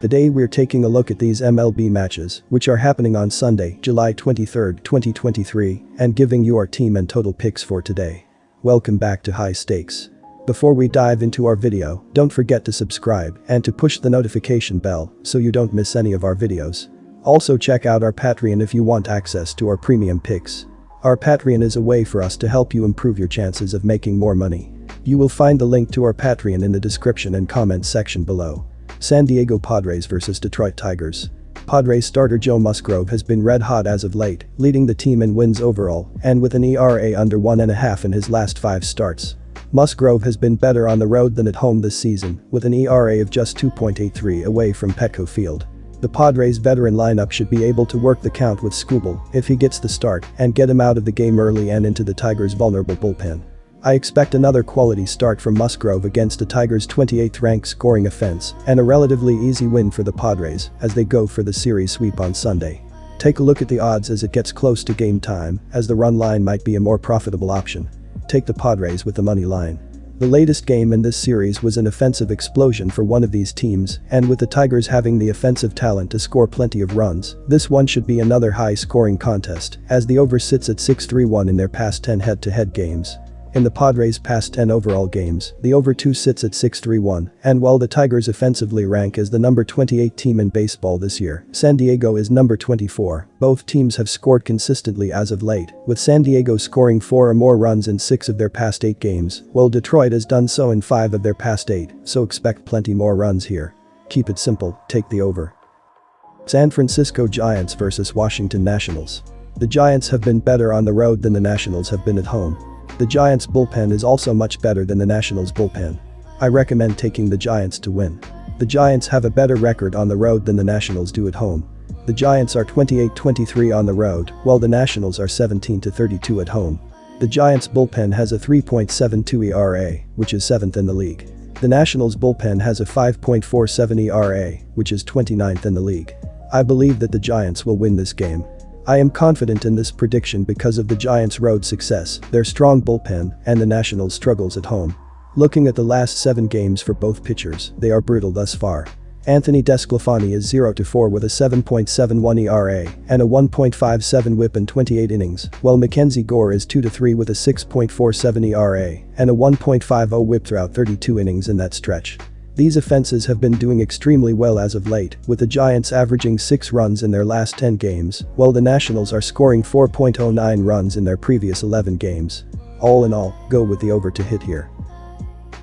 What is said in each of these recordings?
Today we're taking a look at these MLB matches, which are happening on Sunday, July 23, 2023, and giving you our team and total picks for today. Welcome back to High Stakes. Before we dive into our video, don't forget to subscribe and to push the notification bell so you don't miss any of our videos. Also check out our Patreon if you want access to our premium picks. Our Patreon is a way for us to help you improve your chances of making more money. You will find the link to our Patreon in the description and comments section below. San Diego Padres vs Detroit Tigers. Padres starter Joe Musgrove has been red hot as of late, leading the team in wins overall and with an ERA under 1.5 in his last 5 starts. Musgrove has been better on the road than at home this season, with an ERA of just 2.83 away from Petco Field. The Padres' veteran lineup should be able to work the count with Skubal if he gets the start and get him out of the game early and into the Tigers' vulnerable bullpen. I expect another quality start from Musgrove against the Tigers' 28th ranked scoring offense and a relatively easy win for the Padres as they go for the series sweep on Sunday. Take a look at the odds as it gets close to game time, as the run line might be a more profitable option. Take the Padres with the money line. The latest game in this series was an offensive explosion for one of these teams, and with the Tigers having the offensive talent to score plenty of runs, this one should be another high-scoring contest as the over sits at 6-3-1 in their past 10 head-to-head games. In the Padres' past 10 overall games, the over-2 sits at 6-3-1, and while the Tigers offensively rank as the number 28 team in baseball this year, San Diego is number 24. Both teams have scored consistently as of late, with San Diego scoring 4 or more runs in 6 of their past 8 games, while Detroit has done so in 5 of their past 8, so expect plenty more runs here. Keep it simple, take the over. San Francisco Giants vs Washington Nationals. The Giants have been better on the road than the Nationals have been at home. The Giants' bullpen is also much better than the Nationals' bullpen. I recommend taking the Giants to win. The Giants have a better record on the road than the Nationals do at home. The Giants are 28-23 on the road, while the Nationals are 17-32 at home. The Giants' bullpen has a 3.72 ERA, which is 7th in the league. The Nationals' bullpen has a 5.47 ERA, which is 29th in the league. I believe that the Giants will win this game. I am confident in this prediction because of the Giants' road success, their strong bullpen, and the Nationals' struggles at home. Looking at the last 7 games for both pitchers, they are brutal thus far. Anthony DeSclafani is 0-4 with a 7.71 ERA and a 1.57 WHIP in 28 innings, while Mackenzie Gore is 2-3 with a 6.47 ERA and a 1.50 WHIP throughout 32 innings in that stretch. These offenses have been doing extremely well as of late, with the Giants averaging 6 runs in their last 10 games, while the Nationals are scoring 4.09 runs in their previous 11 games. All in all, go with the over to hit here.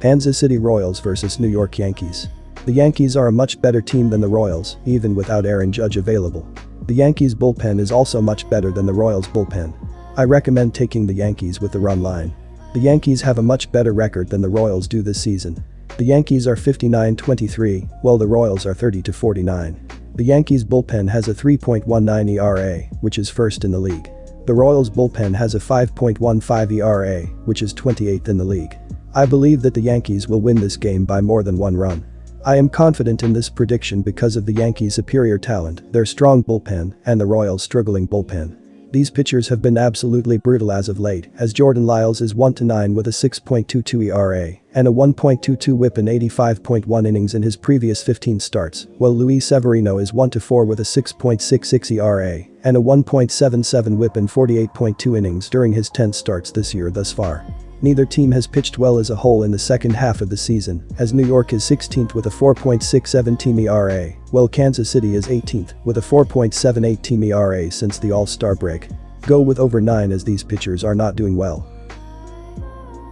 Kansas City Royals vs New York Yankees. The Yankees are a much better team than the Royals, even without Aaron Judge available. The Yankees' bullpen is also much better than the Royals' bullpen. I recommend taking the Yankees with the run line. The Yankees have a much better record than the Royals do this season. The Yankees are 59-23, while the Royals are 30-49. The Yankees' bullpen has a 3.19 ERA, which is 1st in the league. The Royals' bullpen has a 5.15 ERA, which is 28th in the league. I believe that the Yankees will win this game by more than 1 run. I am confident in this prediction because of the Yankees' superior talent, their strong bullpen, and the Royals' struggling bullpen. These pitchers have been absolutely brutal as of late, as Jordan Lyles is 1-9 with a 6.22 ERA and a 1.22 WHIP in 85.1 innings in his previous 15 starts, while Luis Severino is 1-4 with a 6.66 ERA and a 1.77 WHIP in 48.2 innings during his 10 starts this year thus far. Neither team has pitched well as a whole in the second half of the season, as New York is 16th with a 4.67 team ERA, while Kansas City is 18th with a 4.78 team ERA since the All-Star break. Go with over 9 as these pitchers are not doing well.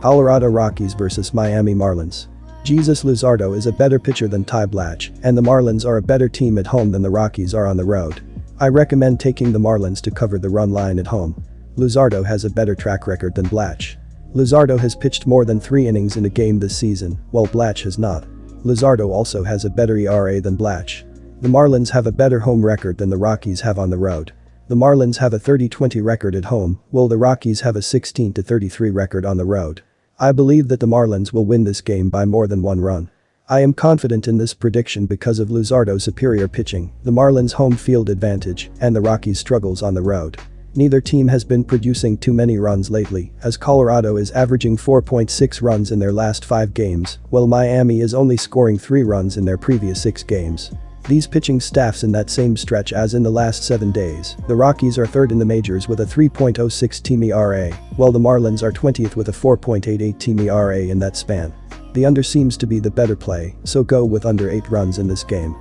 Colorado Rockies vs Miami Marlins. Jesus Luzardo is a better pitcher than Ty Blach, and the Marlins are a better team at home than the Rockies are on the road. I recommend taking the Marlins to cover the run line at home. Luzardo has a better track record than Blach. Luzardo has pitched more than 3 innings in a game this season, while Blach has not. Luzardo also has a better ERA than Blach. The Marlins have a better home record than the Rockies have on the road. The Marlins have a 30-20 record at home, while the Rockies have a 16-33 record on the road. I believe that the Marlins will win this game by more than 1 run. I am confident in this prediction because of Luzardo's superior pitching, the Marlins' home field advantage, and the Rockies' struggles on the road. Neither team has been producing too many runs lately, as Colorado is averaging 4.6 runs in their last 5 games, while Miami is only scoring 3 runs in their previous 6 games. These pitching staffs in that same stretch as in the last 7 days. The Rockies are third in the majors with a 3.06 team ERA, while the Marlins are 20th with a 4.88 team ERA in that span. The under seems to be the better play, so go with under 8 runs in this game.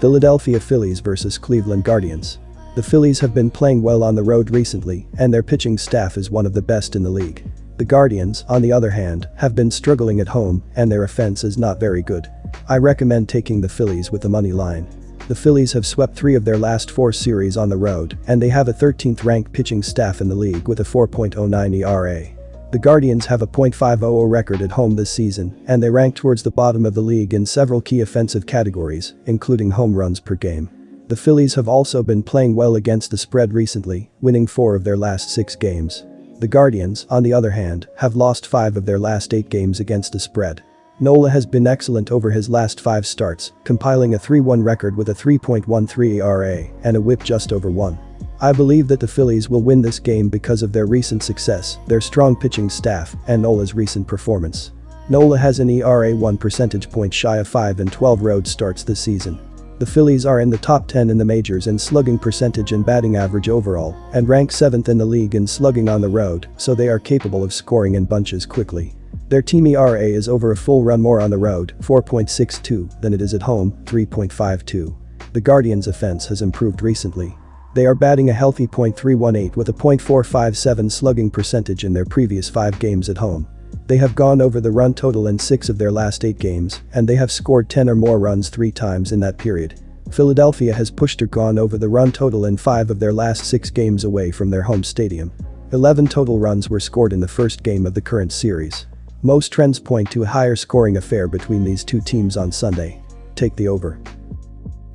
Philadelphia Phillies vs Cleveland Guardians. The Phillies have been playing well on the road recently, and their pitching staff is one of the best in the league. The Guardians, on the other hand, have been struggling at home, and their offense is not very good. I recommend taking the Phillies with the money line. The Phillies have swept 3 of their last 4 series on the road, and they have a 13th ranked pitching staff in the league with a 4.09 ERA. The Guardians have a .500 record at home this season, and they rank towards the bottom of the league in several key offensive categories, including home runs per game. The Phillies have also been playing well against the spread recently, winning 4 of their last 6 games. The Guardians, on the other hand, have lost 5 of their last 8 games against the spread. Nola has been excellent over his last 5 starts, compiling a 3-1 record with a 3.13 ERA and a whip just over 1. I believe that the Phillies will win this game because of their recent success, their strong pitching staff, and Nola's recent performance. Nola has an ERA 1 percentage point shy of 5 in 12 road starts this season. The Phillies are in the top 10 in the majors in slugging percentage and batting average overall, and rank 7th in the league in slugging on the road, so they are capable of scoring in bunches quickly. Their team ERA is over a full run more on the road, 4.62, than it is at home, 3.52. The Guardians' offense has improved recently. They are batting a healthy .318 with a .457 slugging percentage in their previous 5 games at home. They have gone over the run total in 6 of their last 8 games, and they have scored 10 or more runs 3 times in that period. Philadelphia has pushed or gone over the run total in 5 of their last 6 games away from their home stadium. 11 total runs were scored in the first game of the current series. Most trends point to a higher scoring affair between these 2 teams on Sunday. Take the over.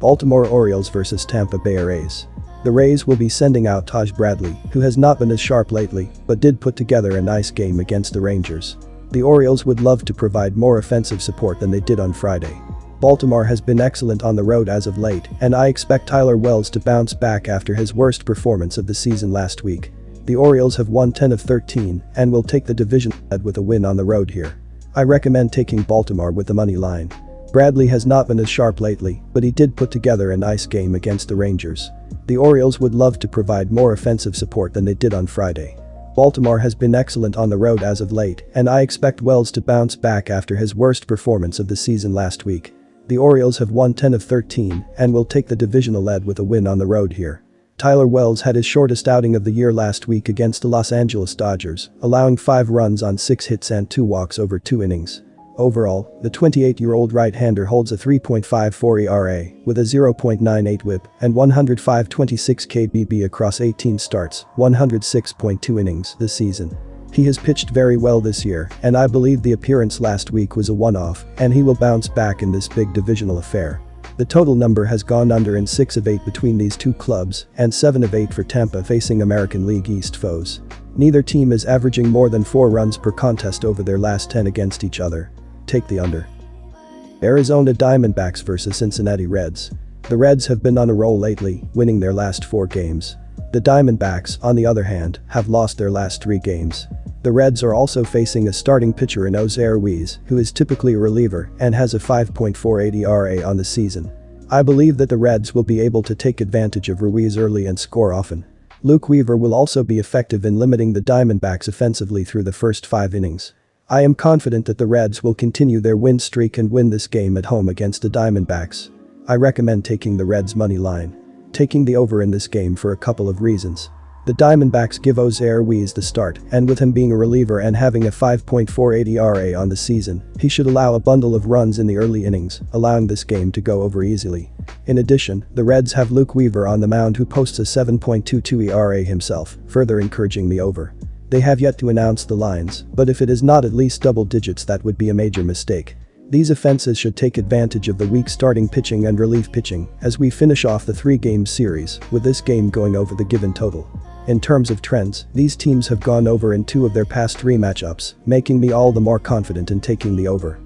Baltimore Orioles vs Tampa Bay Rays. The Rays will be sending out Taj Bradley, who has not been as sharp lately, but did put together a nice game against the Rangers. The Orioles would love to provide more offensive support than they did on Friday. Baltimore has been excellent on the road as of late, and I expect Tyler Wells to bounce back after his worst performance of the season last week. The Orioles have won 10 of 13 and will take the division lead with a win on the road here. I recommend taking Baltimore with the money line. Bradley has not been as sharp lately, but he did put together a nice game against the Rangers. The Orioles would love to provide more offensive support than they did on Friday. Baltimore has been excellent on the road as of late, and I expect Wells to bounce back after his worst performance of the season last week. The Orioles have won 10 of 13 and will take the divisional lead with a win on the road here. Tyler Wells had his shortest outing of the year last week against the Los Angeles Dodgers, allowing 5 runs on 6 hits and 2 walks over 2 innings. Overall, the 28-year-old right-hander holds a 3.54 ERA with a 0.98 whip and 105.26 kBB across 18 starts, 106.2 innings this season. He has pitched very well this year, and I believe the appearance last week was a one-off, and he will bounce back in this big divisional affair. The total number has gone under in 6 of 8 between these 2 clubs and 7 of 8 for Tampa facing American League East foes. Neither team is averaging more than 4 runs per contest over their last 10 against each other. Take the under. Arizona Diamondbacks vs Cincinnati Reds. The Reds have been on a roll lately, winning their last 4 games. The Diamondbacks, on the other hand, have lost their last 3 games. The Reds are also facing a starting pitcher in Jose Ruiz, who is typically a reliever and has a 5.48 ERA on the season. I believe that the Reds will be able to take advantage of Ruiz early and score often. Luke Weaver will also be effective in limiting the Diamondbacks offensively through the first 5 innings. I am confident that the Reds will continue their win streak and win this game at home against the Diamondbacks. I recommend taking the Reds money line. Taking the over in this game for a couple of reasons. The Diamondbacks give Jose Ruiz the start, and with him being a reliever and having a 5.48 ERA on the season, he should allow a bundle of runs in the early innings, allowing this game to go over easily. In addition, the Reds have Luke Weaver on the mound who posts a 7.22 ERA himself, further encouraging the over. They have yet to announce the lines, but if it is not at least double digits, that would be a major mistake. These offenses should take advantage of the weak starting pitching and relief pitching as we finish off the 3-game series, with this game going over the given total. In terms of trends, these teams have gone over in 2 of their past 3 matchups, making me all the more confident in taking the over.